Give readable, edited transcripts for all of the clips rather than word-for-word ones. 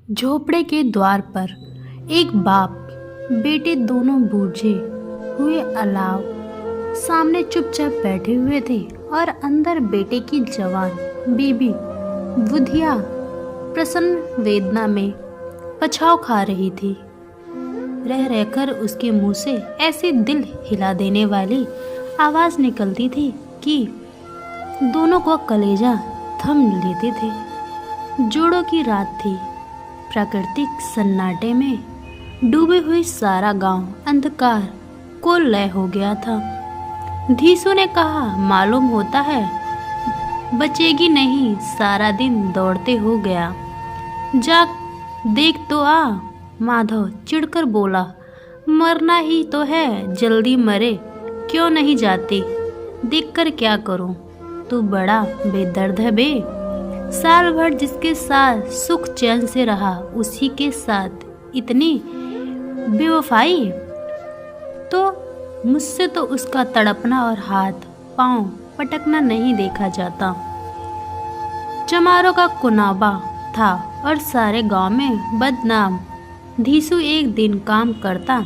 झोपड़े के द्वार पर एक बाप बेटे दोनों बूझे हुए अलाव सामने चुपचाप बैठे हुए थे और अंदर बेटे की जवान बीबी बुधिया प्रसन्न वेदना में पछाव खा रही थी। रह रहकर उसके मुंह से ऐसी दिल हिला देने वाली आवाज निकलती थी कि दोनों को कलेजा थम लेते थे। जोड़ों की रात थी। प्राकृतिक सन्नाटे में डूबे हुए सारा गांव अंधकार को लय हो गया था। धीसू ने कहा, मालूम होता है बचेगी नहीं, सारा दिन दौड़ते हो गया। जा देख तो आ। माधव चिढ़कर बोला, मरना ही तो है, जल्दी मरे क्यों नहीं जाती, देखकर क्या करूं, तू बड़ा बेदर्द है बे। साल भर जिसके साथ सुख चैन से रहा उसी के साथ इतनी बेवफाई। तो मुझसे तो उसका तड़पना और हाथ पांव पटकना नहीं देखा जाता। चमारों का कुनाबा था और सारे गांव में बदनाम। धीसू एक दिन काम करता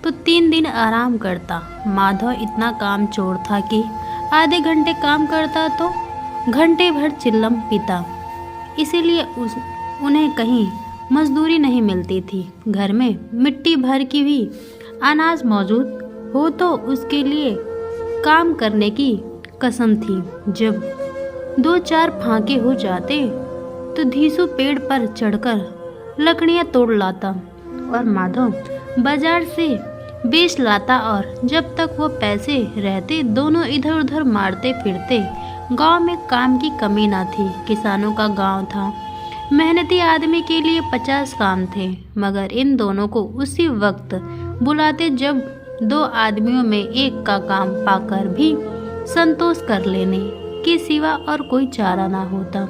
तो 3 दिन आराम करता। माधव इतना काम चोर था कि आधे घंटे काम करता तो घंटे भर चिल्लम पीता। इसीलिए उन्हें कहीं मजदूरी नहीं मिलती थी। घर में मिट्टी भर की भी अनाज मौजूद हो तो उसके लिए काम करने की कसम थी। जब 2-4 फांके हो जाते तो धीसू पेड़ पर चढ़कर लकड़ियां तोड़ लाता और माधव बाजार से बेच लाता। और जब तक वो पैसे रहते दोनों इधर उधर मारते फिरते। गांव में काम की कमी ना थी। किसानों का गांव था। मेहनती आदमी के लिए 50 काम थे, मगर इन दोनों को उसी वक्त बुलाते जब 2 आदमियों में एक का काम पाकर भी संतोष कर लेने के सिवा और कोई चारा ना होता।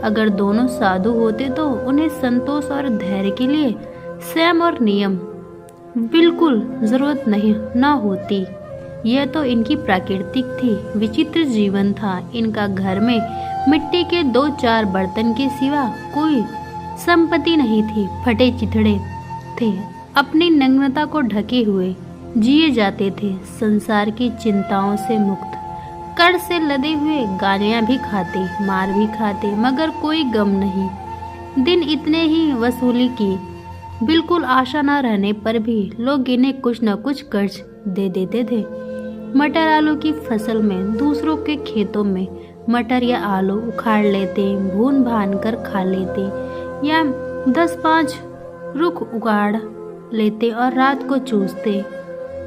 अगर दोनों साधु होते तो उन्हें संतोष और धैर्य के लिए संयम और नियम बिल्कुल जरूरत नहीं ना होती। यह तो इनकी प्राकृतिक थी। विचित्र जीवन था इनका। घर में मिट्टी के 2-4 बर्तन के सिवा कोई संपत्ति नहीं थी। फटे चिथड़े थे, अपनी नग्नता को ढके हुए जिए जाते थे। संसार की चिंताओं से मुक्त, कर से लदे हुए, गालियां भी खाते, मार भी खाते, मगर कोई गम नहीं। दिन इतने ही वसूली की बिल्कुल आशा न रहने पर भी लोग इन्हें कुछ न कुछ कर्ज दे देते थे। मटर आलू की फसल में दूसरों के खेतों में मटर या आलू उखाड़ लेते, भून भान कर खा लेते, या 10-5 रुख उगाड़ लेते और रात को चूसते।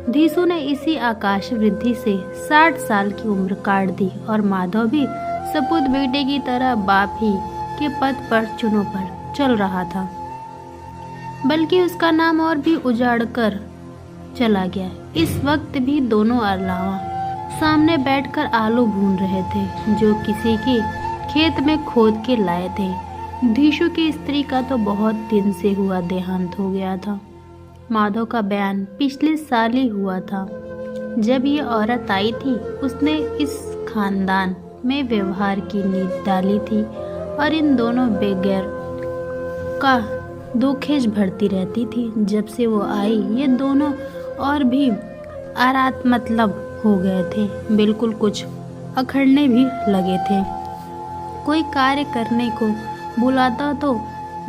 धीसू ने इसी आकाश वृद्धि से 60 साल की उम्र काट दी और माधव भी सपूत बेटे की तरह बाप ही के पद पर चुनों पर चल रहा था। बल्कि उसका नाम और भी उजाड़ कर चला गया। इस वक्त भी दोनों अलावा सामने बैठकर आलू भून रहे थे जो किसी के खेत में खोद के लाए थे। धीसू की स्त्री का तो बहुत दिन से हुआ देहांत हो गया था। माधव का बयान पिछले साल ही हुआ था। जब ये औरत आई थी उसने इस खानदान में व्यवहार की नींव डाली थी और इन दोनों बेगैर का दुखेज भरती रहती थी। जब से वो आई ये दोनों और भी आरात मतलब हो गए थे। बिल्कुल कुछ अखड़ने भी लगे थे। कोई कार्य करने को बुलाता तो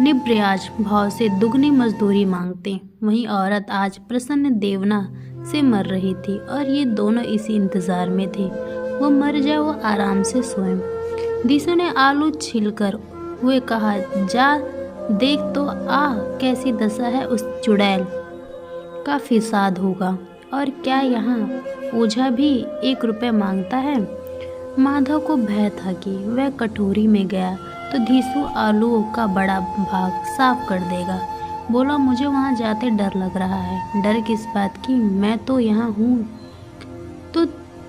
निब्रयाज भाव से दुगनी मजदूरी मांगते। वहीं औरत आज प्रसन्न देवना से मर रही थी और ये दोनों इसी इंतजार में थे वो मर जाए, वो आराम से सोए। धीसू ने आलू छीलकर हुए कहा, जा देख तो आ कैसी दशा है उस चुड़ैल का। फिसाद होगा। और क्या यहाँ ओझा भी 1 रुपये मांगता है। माधव को भय था कि वह कटोरी में गया तो धीसू आलूओं का बड़ा भाग साफ कर देगा। बोला, मुझे वहाँ जाते डर लग रहा है। डर किस बात की, मैं तो यहाँ हूँ। तो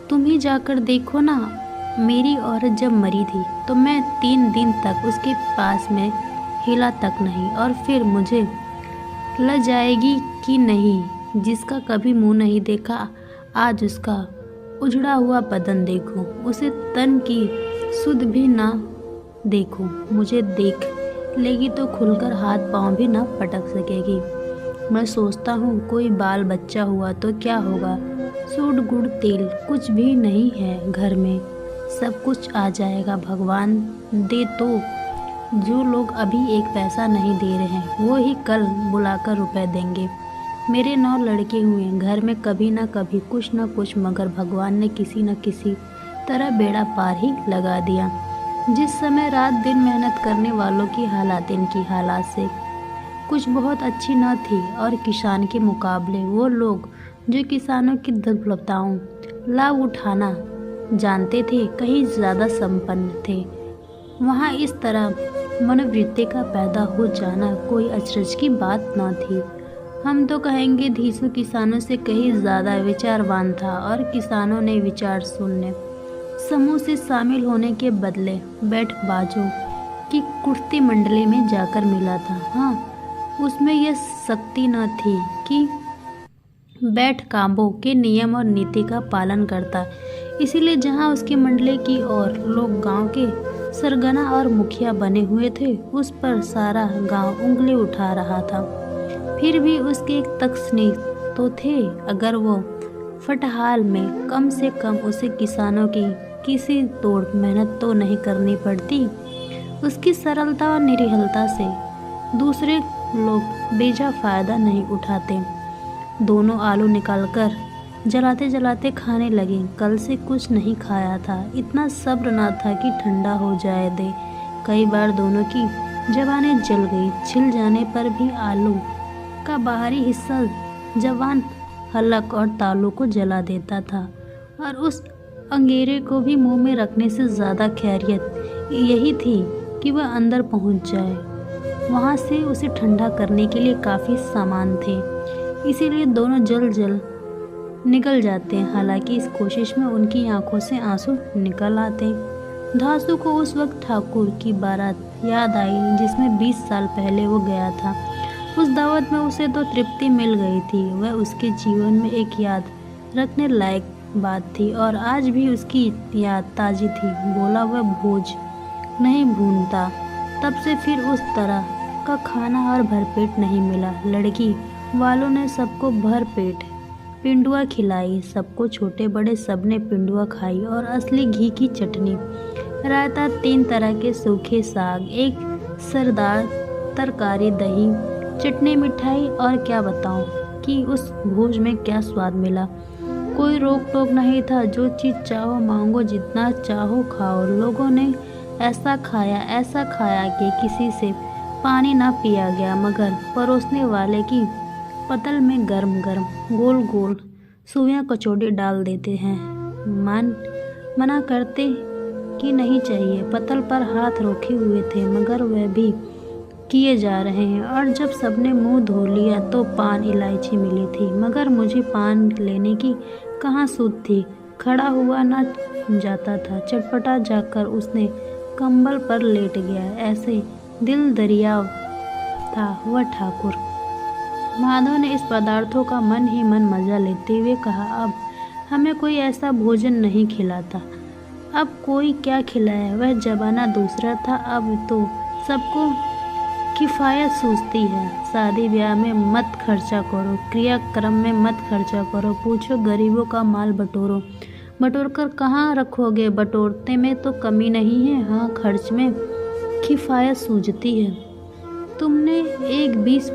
तुम ही जाकर देखो ना। मेरी औरत जब मरी थी तो मैं 3 दिन तक उसके पास में हिला तक नहीं, और फिर मुझे ल जाएगी कि नहीं। जिसका कभी मुंह नहीं देखा आज उसका उजड़ा हुआ बदन देखो, उसे तन की सुध भी ना देखो। मुझे देख लेगी तो खुलकर हाथ पांव भी ना पटक सकेगी। मैं सोचता हूँ कोई बाल बच्चा हुआ तो क्या होगा। सूट गुड़ तेल कुछ भी नहीं है घर में, सब कुछ आ जाएगा भगवान दे तो। जो लोग अभी एक पैसा नहीं दे रहे हैं वो ही कल बुलाकर रुपए देंगे। मेरे 9 लड़के हुए, घर में कभी ना कभी कुछ ना कुछ, मगर भगवान ने किसी न किसी तरह बेड़ा पार ही लगा दिया। जिस समय रात दिन मेहनत करने वालों की हालात इनकी हालात से कुछ बहुत अच्छी न थी, और किसान के मुकाबले वो लोग जो किसानों की दुर्बलताओं लाभ उठाना जानते थे कहीं ज़्यादा संपन्न थे। वहाँ इस तरह मनोवृत्ति का पैदा हो जाना कोई अचरज की बात न थी। हम तो कहेंगे धीसू किसानों से कहीं ज़्यादा विचारवान था, और किसानों ने विचार सुनने समूह से शामिल होने के बदले बैठबाजों की कुश्ती मंडली में जाकर मिला था। हाँ, उसमें यह शक्ति न थी कि बैठ कांबों के नियम और नीति का पालन करता। इसीलिए जहाँ उसकी मंडली की और लोग गांव के सरगना और मुखिया बने हुए थे, उस पर सारा गांव उंगली उठा रहा था। फिर भी उसके एक तकनीक तो थे, अगर वो फटहाल में कम से कम उसे किसानों की किसी तोड़ मेहनत तो नहीं करनी पड़ती। उसकी सरलता और निरीहलता से दूसरे लोग बेजा फायदा नहीं उठाते। दोनों आलू निकालकर जलाते जलाते खाने लगे। कल से कुछ नहीं खाया था, इतना सब्र ना था कि ठंडा हो जाए दे। कई बार दोनों की जबानें जल गई। छिल जाने पर भी आलू का बाहरी हिस्सा जवान हलक और तालू को जला देता था, और उस अंगेरे को भी मुंह में रखने से ज़्यादा खैरियत यही थी कि वह अंदर पहुंच जाए। वहां से उसे ठंडा करने के लिए काफ़ी सामान थे, इसीलिए दोनों जल जल निकल जाते। हालांकि इस कोशिश में उनकी आंखों से आंसू निकल आते। धासू को उस वक्त ठाकुर की बारात याद आई जिसमें 20 साल पहले वो गया था। उस दावत में उसे तो तृप्ति मिल गई थी। वह उसके जीवन में एक याद रखने लायक बात थी, और आज भी उसकी याद ताज़ी थी। बोला वह भोज नहीं भूनता। तब से फिर उस तरह का खाना और भरपेट नहीं मिला। लड़की वालों ने सबको भरपेट पिंडुआ खिलाई। सबको, छोटे बड़े सबने पिंडुआ खाई, और असली घी की चटनी, रायता, 3 तरह के सूखे साग, एक सरदार तरकारी, दही, चटनी, मिठाई, और क्या बताऊं कि उस भोज में क्या स्वाद मिला। कोई रोक टोक नहीं था, जो चीज़ चाहो मांगो, जितना चाहो खाओ। लोगों ने ऐसा खाया कि किसी से पानी ना पिया गया, मगर परोसने वाले की पतल में गरम गरम गोल गोल सुइयां कचौड़ी डाल देते हैं। मना करते कि नहीं चाहिए। पतल पर हाथ रोके हुए थे, मगर वह भी किए जा रहे हैं। और जब सबने मुंह धो लिया तो पान इलायची मिली थी, मगर मुझे पान लेने की कहाँ सूझ थी। खड़ा हुआ ना जाता था। चटपटा जाकर उसने कंबल पर लेट गया। ऐसे दिल दरिया था वह ठाकुर। माधव ने इस पदार्थों का मन ही मन मजा लेते हुए कहा, अब हमें कोई ऐसा भोजन नहीं खिलाता। अब कोई क्या खिलाए, वह जमाना दूसरा था। अब तो सबको किफ़ायत सूझती है। शादी ब्याह में मत खर्चा करो, क्रियाक्रम में मत खर्चा करो। पूछो गरीबों का माल बटोरो, बटोर कर कहाँ रखोगे। बटोरते में तो कमी नहीं है, हाँ खर्च में किफ़ायत सूझती है। तुमने एक 20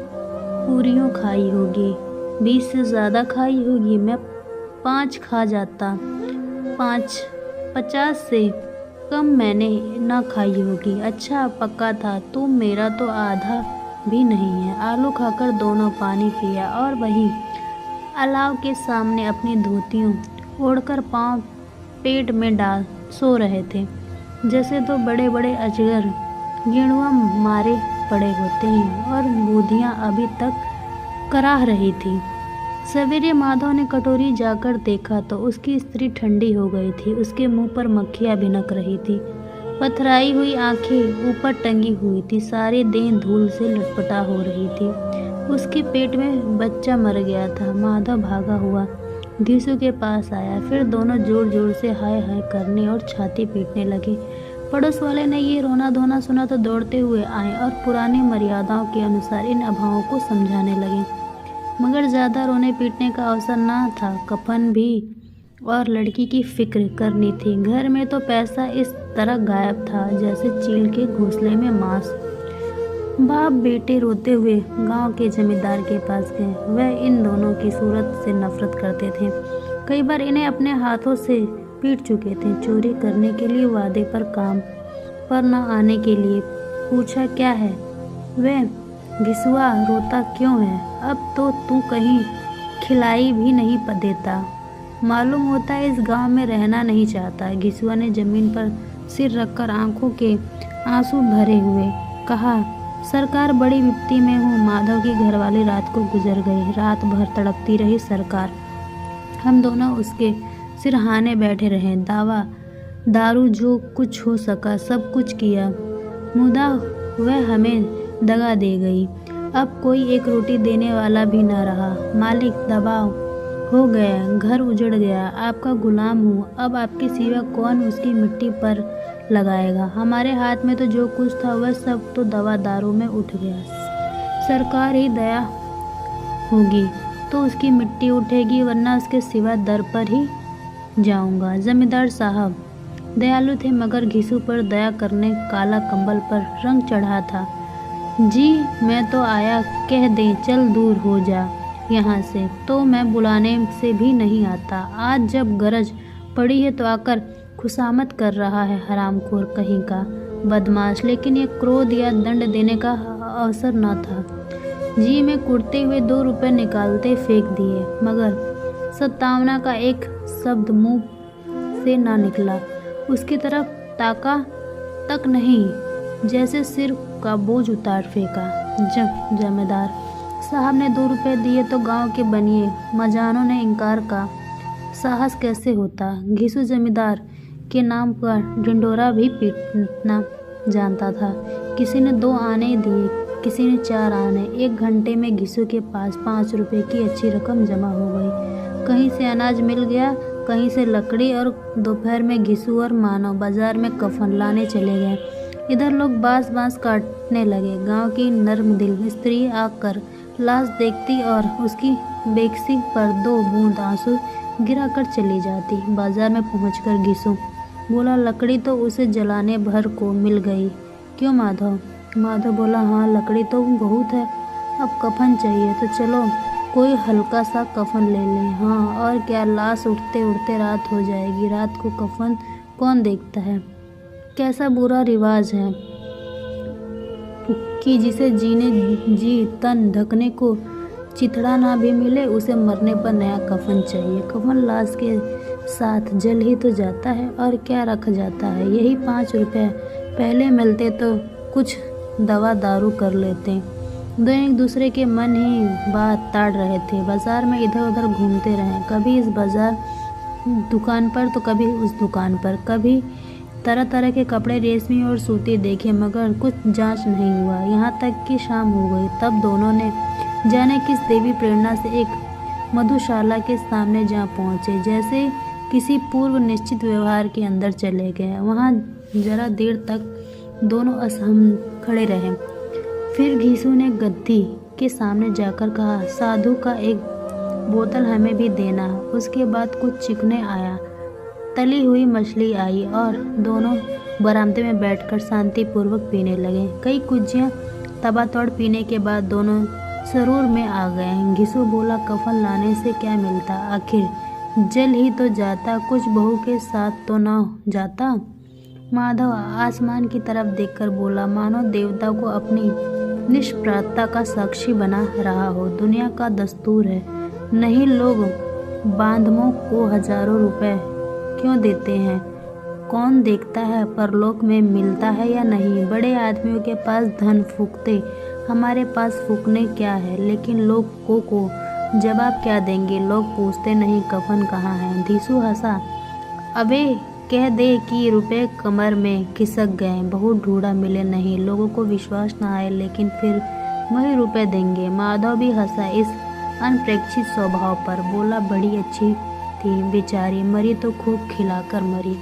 पूरियों खाई होगी, 20 से ज़्यादा खाई होगी। मैं 5 खा जाता, 50 से कम मैंने ना खाई होगी। अच्छा पक्का था तुम, मेरा तो आधा भी नहीं है। आलू खाकर दोनों पानी पिया, और वहीं अलाव के सामने अपनी धोतियों ओढ़कर पाँव पेट में डाल सो रहे थे, जैसे तो बड़े बड़े अजगर गेंडुआ मारे पड़े होते हैं, और बूंदियाँ अभी तक कराह रही थी। सवेरे माधव ने कटोरी जाकर देखा तो उसकी स्त्री ठंडी हो गई थी। उसके मुंह पर मक्खियाँ भिनक रही थी। पथराई हुई आंखें ऊपर टंगी हुई थी। सारी देह धूल से लटपटा हो रही थी। उसके पेट में बच्चा मर गया था। माधव भागा हुआ धीसू के पास आया। फिर दोनों जोर जोर से हाय हाय करने और छाती पीटने लगे। पड़ोस वाले ने ये रोना धोना सुना तो दौड़ते हुए आए और पुरानी मर्यादाओं के अनुसार इन अभावों को समझाने लगे। मगर ज़्यादा रोने पीटने का अवसर ना था, कफन भी और लड़की की फिक्र करनी थी। घर में तो पैसा इस तरह गायब था जैसे चील के घोंसले में मांस। बाप बेटे रोते हुए गांव के जमींदार के पास गए। वह इन दोनों की सूरत से नफरत करते थे। कई बार इन्हें अपने हाथों से पीट चुके थे। चोरी करने के लिए वादे पर काम पर न आने के लिए पूछा क्या है, वह घिसुआ रोता क्यों है, अब तो तू कहीं खिलाई भी नहीं देता, मालूम होता है इस गांव में रहना नहीं चाहता। घिसुआ ने जमीन पर सिर रखकर आंखों के आंसू भरे हुए कहा, सरकार बड़ी विपत्ति में हूँ। माधव की घरवाली रात को गुजर गई। रात भर तड़पती रही सरकार। हम दोनों उसके सिरहाने बैठे रहे। दारू जो कुछ हो सका सब कुछ किया, मुदा वह हमें दगा दे गई। अब कोई एक रोटी देने वाला भी न रहा। मालिक दबाव हो गया, घर उजड़ गया, आपका गुलाम हूँ। अब आपके सिवा कौन उसकी मिट्टी पर लगाएगा। हमारे हाथ में तो जो कुछ था वह सब तो दवा दारू में उठ गया। सरकार ही दया होगी तो उसकी मिट्टी उठेगी, वरना उसके सिवा दर पर ही जाऊंगा। जमींदार साहब दयालु थे, मगर घिसू पर दया करने काला कंबल पर रंग चढ़ा था। जी मैं तो आया, कह दे चल दूर हो जा यहाँ से, तो मैं बुलाने से भी नहीं आता। आज जब गरज पड़ी है तो आकर खुशामद कर रहा है, हरामखोर कहीं का बदमाश। लेकिन ये क्रोध या दंड देने का अवसर न था। जी में कुड़ते हुए 2 रुपए निकालते फेंक दिए, मगर सत्तावना का एक शब्द मुंह से ना निकला। उसकी तरफ ताका तक नहीं, जैसे सिर का बोझ उतार फेंका। जमींदार साहब ने 2 रुपए दिए तो गांव के बनिए मजानों ने इनकार का साहस कैसे होता। घिसू जमींदार के नाम पर ढिंडोरा भी पीटना जानता था। किसी ने 2 आने दिए, किसी ने 4 आने। 1 घंटे में घिसू के पास 5 रुपए की अच्छी रकम जमा हो गई। कहीं से अनाज मिल गया, कहीं से लकड़ी, और दोपहर में घिसू और मानव बाजार में कफन लाने चले गए। इधर लोग बांस काटने लगे। गांव की नर्म दिल स्त्री आकर लाश देखती और उसकी बेकसी पर 2 बूंद आंसू गिरा कर चली जाती। बाजार में पहुंचकर घिसू बोला, लकड़ी तो उसे जलाने भर को मिल गई, क्यों माधव? माधव बोला, हाँ लकड़ी तो बहुत है, अब कफन चाहिए तो चलो कोई हल्का सा कफन ले लें। हाँ और क्या, लाश उठते उठते रात हो जाएगी। रात को कफन कौन देखता है? कैसा बुरा रिवाज है कि जिसे जी तन ढकने को चिथड़ा ना भी मिले, उसे मरने पर नया कफन चाहिए। कफन लाश के साथ जल ही तो जाता है, और क्या रख जाता है। यही 5 रुपए पहले मिलते तो कुछ दवा दारू कर लेते। दोनों एक दूसरे के मन ही बात ताड़ रहे थे। बाजार में इधर उधर घूमते रहे, कभी इस बाजार दुकान पर तो कभी उस दुकान पर। कभी तरह तरह के कपड़े रेशमी और सूती देखे, मगर कुछ जांच नहीं हुआ। यहाँ तक कि शाम हो गई। तब दोनों ने जाने किस देवी प्रेरणा से एक मधुशाला के सामने जा पहुँचे, जैसे किसी पूर्व निश्चित व्यवहार के अंदर चले गए। वहाँ जरा देर तक दोनों असहम खड़े रहे। फिर घिसू ने गद्दी के सामने जाकर कहा, साधु का एक बोतल हमें भी देना। उसके बाद कुछ चिकने आया, तली हुई मछली आई, और दोनों बरामदे में बैठकर शांतिपूर्वक पीने लगे। कई कुज्जियाँ तबातोड़ पीने के बाद दोनों सरूर में आ गए। घिसू बोला, कफन लाने से क्या मिलता, आखिर जल ही तो जाता, कुछ बहू के साथ तो ना जाता। माधव आसमान की तरफ देखकर बोला, मानो देवता को अपनी निष्प्रता का साक्षी बना रहा हो। दुनिया का दस्तूर है, नहीं लोग बांधवों को हजारों रुपए क्यों देते हैं? कौन देखता है परलोक में मिलता है या नहीं? बड़े आदमियों के पास धन फूकते, हमारे पास फूकने क्या है? लेकिन लोगों को जवाब क्या देंगे? लोग पूछते नहीं कफन कहाँ है। घिसू हंसा, अबे कह दे कि रुपए कमर में खिसक गए, बहुत ढूंढा मिले नहीं। लोगों को विश्वास न आए, लेकिन फिर वही रुपए देंगे। माधव भी हंसा इस अनपेक्षित स्वभाव पर, बोला, बड़ी अच्छी थी बेचारी, मरी तो खूब खिलाकर मरी।